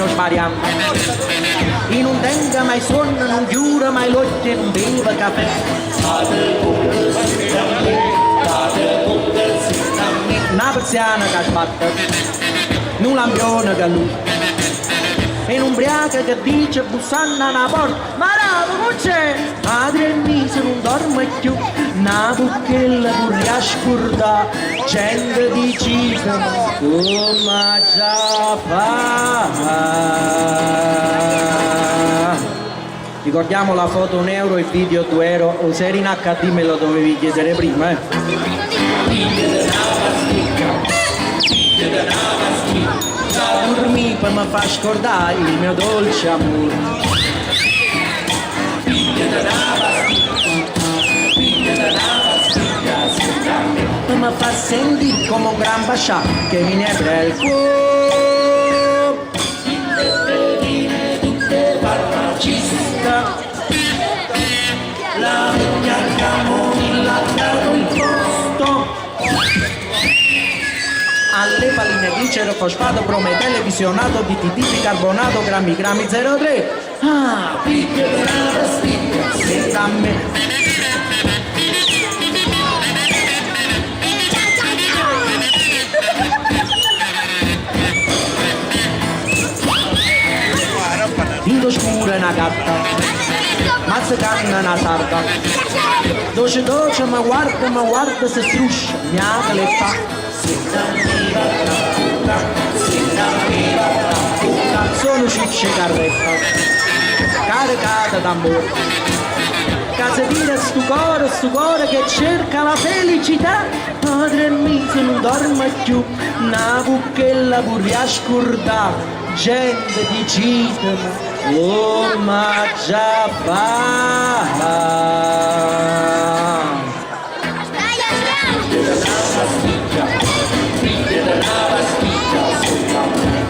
spariamo. In un tenga mai sonno, non chiude mai l'occhio e non beve caffè. Una persiana che sbatte, un lampione che lui, e un'ubriaca che dice bussando alla porta, ma no, non c'è! Madre mia, se non dorme più, una buchella pure a scordare, gente dice come già fa. Ricordiamo la foto 1 euro e il video 2 euro, o se eri in HD me lo dovevi chiedere prima, Dormi per mi far scordare il mio dolce amore. Per mi far sentire come un gran bascià che mi inebra il cuore. Tutte farmacista, la mia camomilla dato il posto. Alle paline glicero, fosfato, prometele, visionato, DDT, bicarbonato, grammi 03. Ah, picchia una pastiglia, senta a me. Dito scuro è una gatta, mazza canna una sarda. Dolce dolce ma guarda se struscia, mi apre le fa. Sono cicce carretta, caricata d'amore. Casettina stu cuore che cerca la felicità. Padre mio, se non dorme più, una buchella pure a scordare, gente dice oh ma già fa.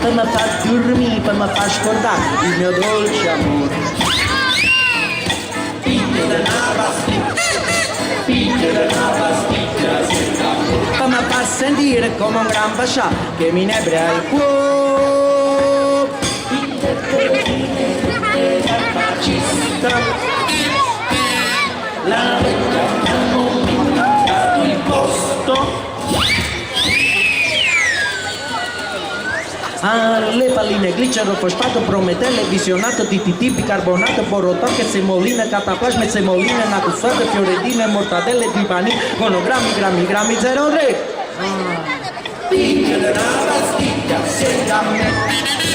Per mi far dormire, per mi far scordare il mio dolce amore. Per mi far sentire come un gran bascià che mi inebra il cuore. La vecchia camomilla ha dato il posto. Alle palline, glicero, fosfato, prometele, visionato, DDT, bicarbonato, borotoche, semolina, cataplasma, semolina, natusate, fioretine, mortadelle, divani, monogrammi, grammi 03. Picchia della pastiglia, senta a me.